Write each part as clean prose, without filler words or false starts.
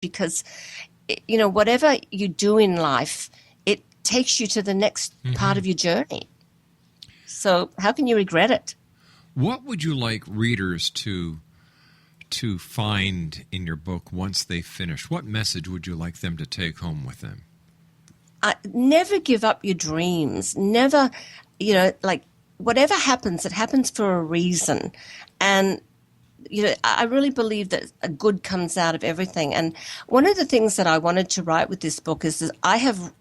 because, whatever you do in life, it takes you to the next part of your journey. So how can you regret it? What would you like readers to find in your book once they finish? What message would you like them to take home with them? Never give up your dreams. Never, whatever happens, it happens for a reason. And, I really believe that a good comes out of everything. And one of the things that I wanted to write with this book is that I have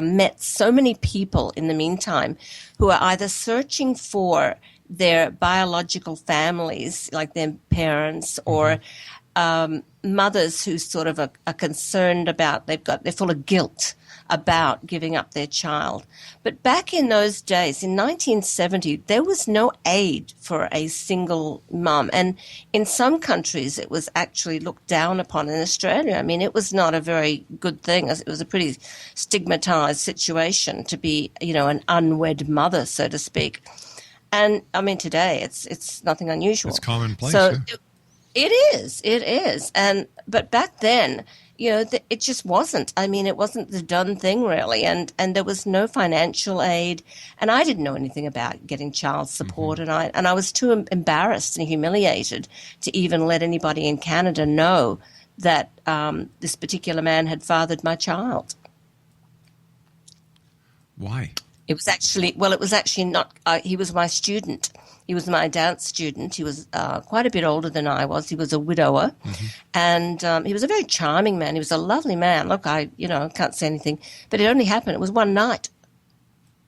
met so many people in the meantime who are either searching for their biological families, like their parents, or mothers who sort of are concerned about, they're full of guilt about giving up their child. But back in those days, in 1970, there was no aid for a single mum. And in some countries, it was actually looked down upon. In Australia, I mean, it was not a very good thing. It was a pretty stigmatized situation to be, an unwed mother, so to speak. And I mean, today it's nothing unusual. It's commonplace. So it is. But back then, it just wasn't. I mean, it wasn't the done thing really, and there was no financial aid, and I didn't know anything about getting child support, and I was too embarrassed and humiliated to even let anybody in Canada know that this particular man had fathered my child. Why? It was actually not. He was my student. He was my dance student. He was quite a bit older than I was. He was a widower, and he was a very charming man. He was a lovely man. Look, I can't say anything, but it only happened. It was one night,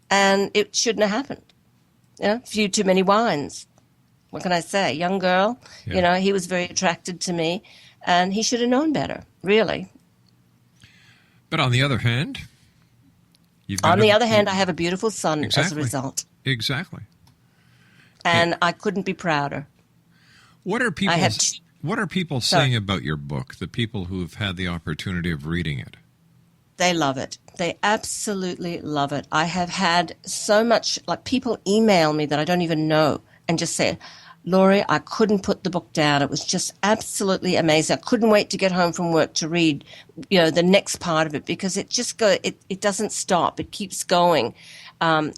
and it shouldn't have happened. A few too many wines. What can I say? Young girl. Yeah. He was very attracted to me, and he should have known better. Really. But on the other hand. On the other hand, I have a beautiful son as a result. Exactly. And I couldn't be prouder. What are people saying about your book, the people who have had the opportunity of reading it? They love it. They absolutely love it. I have had so much, people email me that I don't even know and just say, Laurie, I couldn't put the book down. It was just absolutely amazing. I couldn't wait to get home from work to read, the next part of it, because it doesn't stop. It keeps going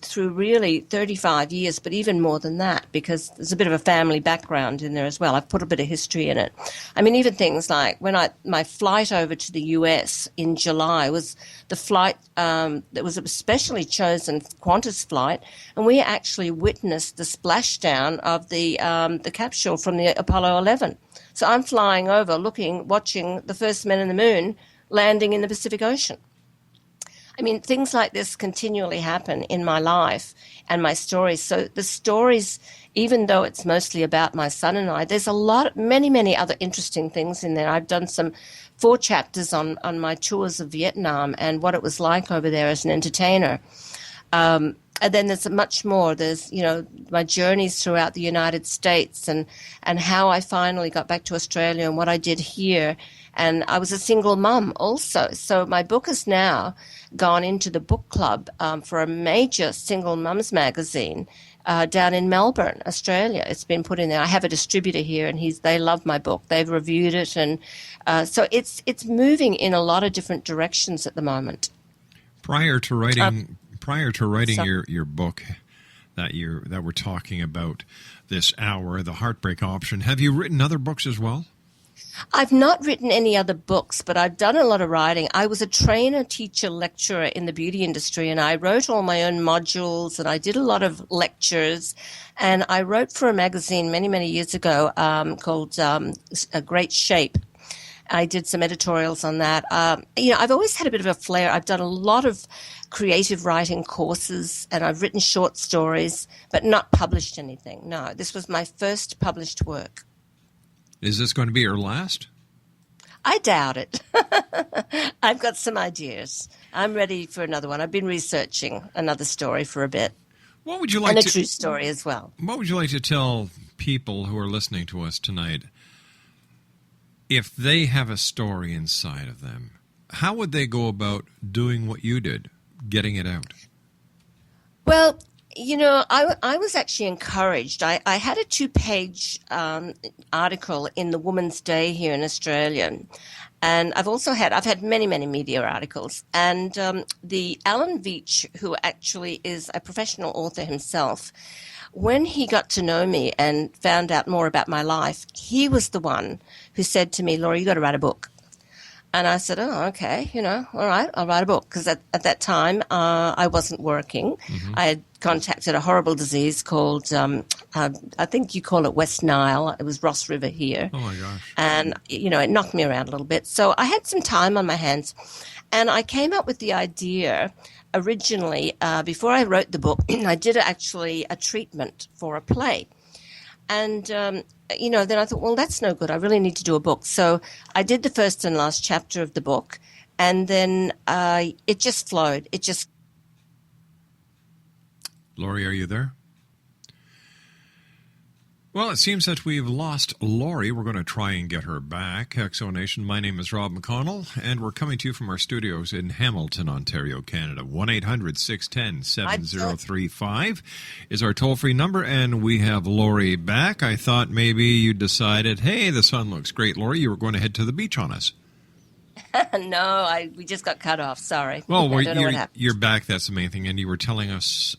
through really 35 years, but even more than that, because there's a bit of a family background in there as well. I've put a bit of history in it. I mean, even things like when my flight over to the US in July was the flight that was a specially chosen Qantas flight, and we actually witnessed the splashdown of the capsule from the Apollo 11. So I'm flying over, watching the first men in the moon landing in the Pacific Ocean. I mean, things like this continually happen in my life and my stories. So the stories, even though it's mostly about my son and I, there's many, many other interesting things in there. I've done 4 chapters on my tours of Vietnam and what it was like over there as an entertainer. And then there's much more. There's, my journeys throughout the United States and how I finally got back to Australia and what I did here. And I was a single mum also. So my book has now gone into the book club for a major single mums magazine down in Melbourne, Australia. It's been put in there. I have a distributor here, and they love my book. They've reviewed it, and so it's moving in a lot of different directions at the moment. Prior to writing your book that we're talking about this hour, The Heartbreak Option, have you written other books as well? I've not written any other books, but I've done a lot of writing. I was a trainer, teacher, lecturer in the beauty industry, and I wrote all my own modules, and I did a lot of lectures. And I wrote for a magazine many, many years ago called A Great Shape. I did some editorials on that. I've always had a bit of a flair. I've done a lot of creative writing courses, and I've written short stories, but not published anything. No, this was my first published work. Is this going to be your last? I doubt it. I've got some ideas. I'm ready for another one. I've been researching another story for a bit. What would you like and a true story as well. What would you like to tell people who are listening to us tonight? If they have a story inside of them, how would they go about doing what you did, getting it out? Well, I was actually encouraged. I had a 2-page article in the Woman's Day here in Australia, And I've had many, many media articles. And the Alan Veitch, who actually is a professional author himself, when he got to know me and found out more about my life, he was the one who said to me, Laura, you got to write a book. And I said, oh, okay, all right, I'll write a book. Because at that time, I wasn't working. Mm-hmm. I had contracted a horrible disease called, I think you call it West Nile. It was Ross River here. Oh, my gosh. And, it knocked me around a little bit. So I had some time on my hands. And I came up with the idea originally, before I wrote the book, I did actually a treatment for a play. And, then I thought, well, that's no good. I really need to do a book. So I did the first and last chapter of the book, and then it just flowed. Laurie, are you there? Well, it seems that we've lost Laurie. We're going to try and get her back. XO Nation, my name is Rob McConnell, and we're coming to you from our studios in Hamilton, Ontario, Canada. 1-800-610-7035 is our toll-free number, and we have Laurie back. I thought maybe you decided, hey, the sun looks great, Laurie. You were going to head to the beach on us. No, we just got cut off. Sorry. Well, I don't know what happened. You're back. That's the main thing. And you were telling us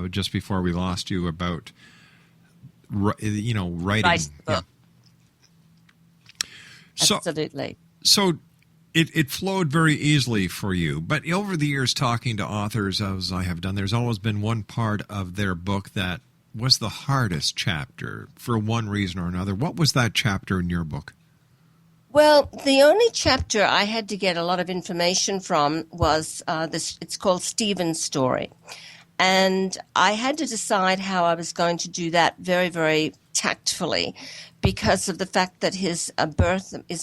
just before we lost you about writing. Right. Yeah. Absolutely. So it flowed very easily for you. But over the years, talking to authors, as I have done, there's always been one part of their book that was the hardest chapter for one reason or another. What was that chapter in your book? Well, the only chapter I had to get a lot of information from was this. It's called Stephen's story. And I had to decide how I was going to do that very, very tactfully because of the fact that his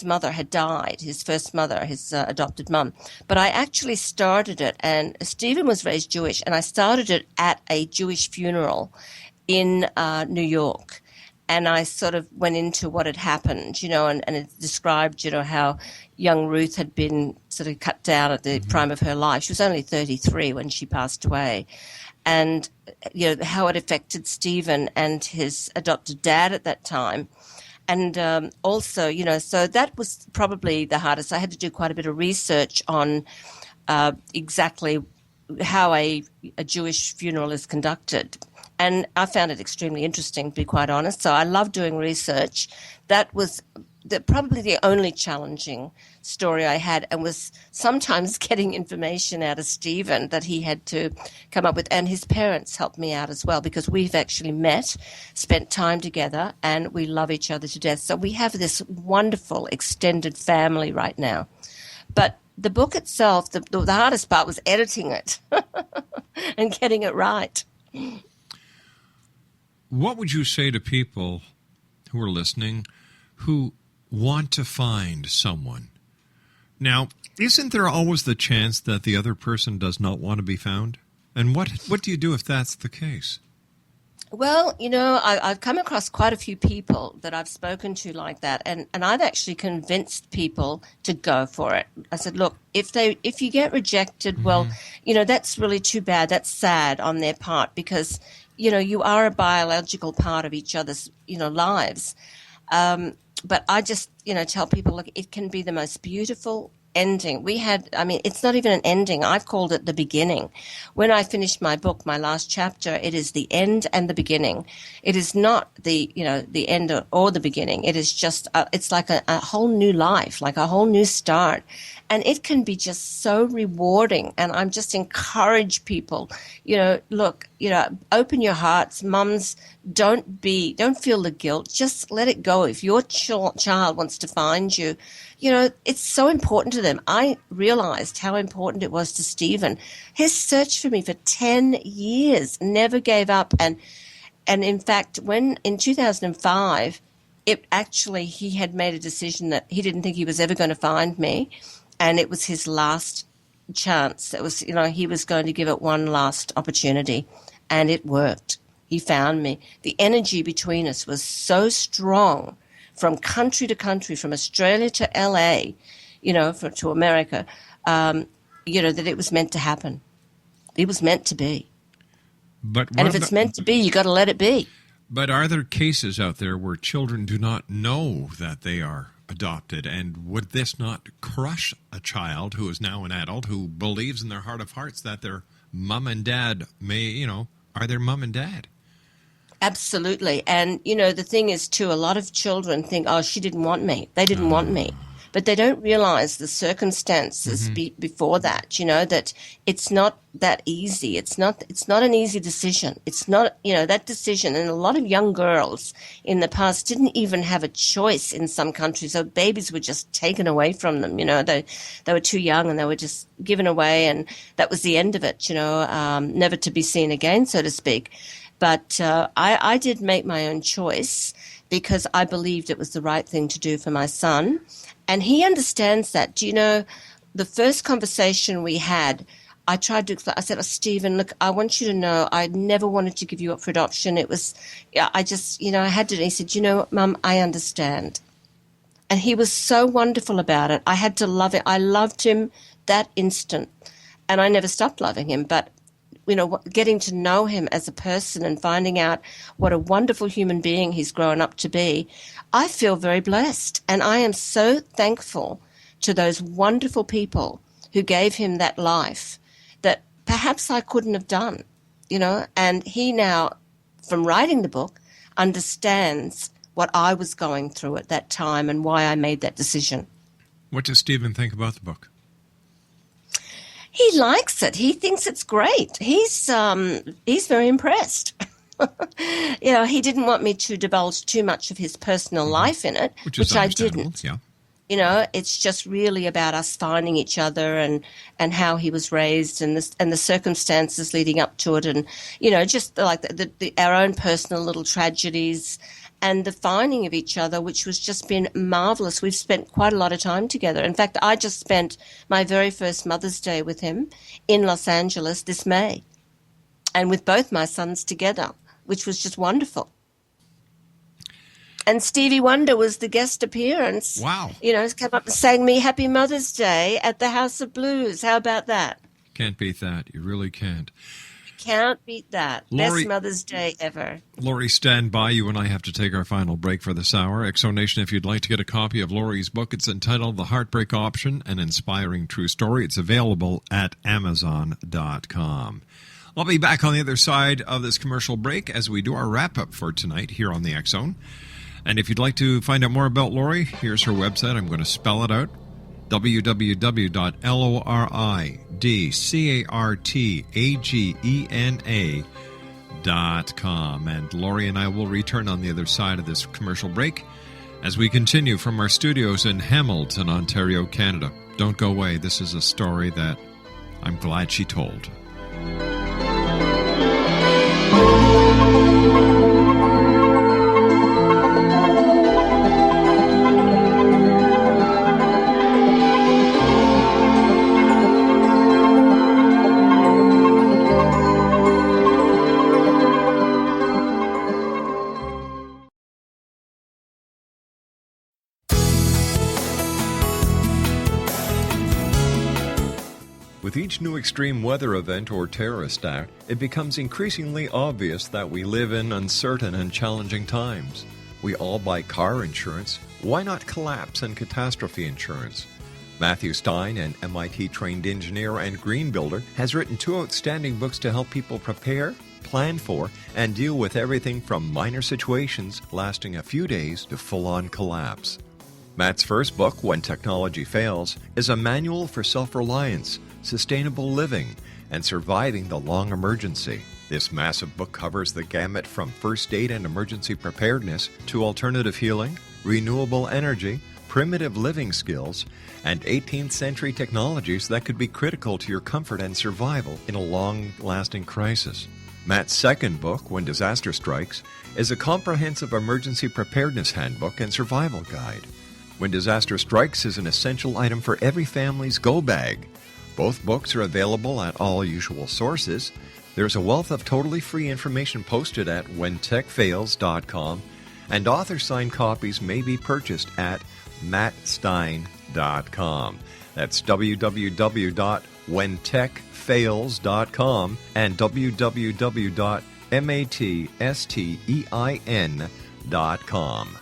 mother had died, his first mother, his adopted mum. But I actually started it, and Stephen was raised Jewish, and I started it at a Jewish funeral in New York. And I sort of went into what had happened, and it described, how young Ruth had been sort of cut down at the prime of her life. She was only 33 when she passed away. And, how it affected Stephen and his adopted dad at that time. And also, so that was probably the hardest. I had to do quite a bit of research on exactly how a Jewish funeral is conducted. And I found it extremely interesting, to be quite honest. So I love doing research. That was probably the only challenging story I had, and was sometimes getting information out of Stephen that he had to come up with. And his parents helped me out as well, because we've actually met, spent time together, and we love each other to death. So we have this wonderful extended family right now. But the book itself, the hardest part was editing it and getting it right. What would you say to people who are listening who want to find someone? Now, isn't there always the chance that the other person does not want to be found? And what do you do if that's the case? Well, I've come across quite a few people that I've spoken to like that, and I've actually convinced people to go for it. I said, look, if you get rejected, well, that's really too bad. That's sad on their part, because you are a biological part of each other's, lives. But I just, tell people, look, it can be the most beautiful ending. It's not even an ending. I've called it the beginning. When I finished my book, my last chapter, it is the end and the beginning. It is not the end or the beginning. It is just, it's like a whole new life, like a whole new start. And it can be just so rewarding. And I'm just encourage people, look, open your hearts. Mums, don't feel the guilt. Just let it go. If your child wants to find you, it's so important to them. I realized how important it was to Stephen. His search for me for 10 years, never gave up. And in fact, when in 2005, he had made a decision that he didn't think he was ever going to find me. And it was his last chance. It was, he was going to give it one last opportunity. And it worked. He found me. The energy between us was so strong, from country to country, from Australia to LA, to America, that it was meant to happen. It was meant to be. And if it's meant to be, you got to let it be. But are there cases out there where children do not know that they are adopted, and would this not crush a child who is now an adult who believes in their heart of hearts that their mom and dad are their mom and dad? Absolutely. And, the thing is, too, a lot of children think, oh, she didn't want me. They didn't want me. But they don't realize the circumstances before that, that it's not that easy. It's not an easy decision. It's not, that decision. And a lot of young girls in the past didn't even have a choice in some countries. So babies were just taken away from them. They were too young and they were just given away. And that was the end of it, never to be seen again, so to speak. But I did make my own choice because I believed it was the right thing to do for my son. And he understands that. Do you know, the first conversation we had, I tried to explain. I said, Stephen, look, I want you to know I never wanted to give you up for adoption. It was, I just, I had to. And he said, Mum, I understand. And he was so wonderful about it. I had to love it. I loved him that instant. And I never stopped loving him. But getting to know him as a person and finding out what a wonderful human being he's grown up to be, I feel very blessed. And I am so thankful to those wonderful people who gave him that life that perhaps I couldn't have done, And he now, from writing the book, understands what I was going through at that time and why I made that decision. What does Stephen think about the book? He likes it. He thinks it's great. He's very impressed. He didn't want me to divulge too much of his personal life in it, which I didn't. Yeah. It's just really about us finding each other and how he was raised and the circumstances leading up to it, and just like our own personal little tragedies. And the finding of each other, which was just been marvelous. We've spent quite a lot of time together. In fact, I just spent my very first Mother's Day with him in Los Angeles this May, and with both my sons together, which was just wonderful. And Stevie Wonder was the guest appearance. Wow. Came up and sang me Happy Mother's Day at the House of Blues. How about that? Can't beat that. You really can't. Can't beat that. Lori, best Mother's Day ever. Lori, stand by. You and I have to take our final break for this hour. Exonation, if you'd like to get a copy of Lori's book, it's entitled The Heartbreak Option, An Inspiring True Story. It's available at Amazon.com. I'll be back on the other side of this commercial break as we do our wrap-up for tonight here on the X Zone. And if you'd like to find out more about Lori, here's her website. I'm going to spell it out. www.loridcartagena.com. And Lori and I will return on the other side of this commercial break as we continue from our studios in Hamilton, Ontario, Canada. Don't go away. This is a story that I'm glad she told. With each new extreme weather event or terrorist act, it becomes increasingly obvious that we live in uncertain and challenging times. We all buy car insurance. Why not collapse and catastrophe insurance? Matthew Stein, an MIT-trained engineer and green builder, has written 2 outstanding books to help people prepare, plan for, and deal with everything from minor situations lasting a few days to full-on collapse. Matt's first book, When Technology Fails, is a manual for self-reliance, sustainable living, and surviving the long emergency. This massive book covers the gamut from first aid and emergency preparedness to alternative healing, renewable energy, primitive living skills, and 18th century technologies that could be critical to your comfort and survival in a long-lasting crisis. Matt's second book, When Disaster Strikes, is a comprehensive emergency preparedness handbook and survival guide. When Disaster Strikes is an essential item for every family's go bag. Both books are available at all usual sources. There's a wealth of totally free information posted at whentechfails.com, and author-signed copies may be purchased at mattstein.com. That's www.whentechfails.com and www.mattstein.com.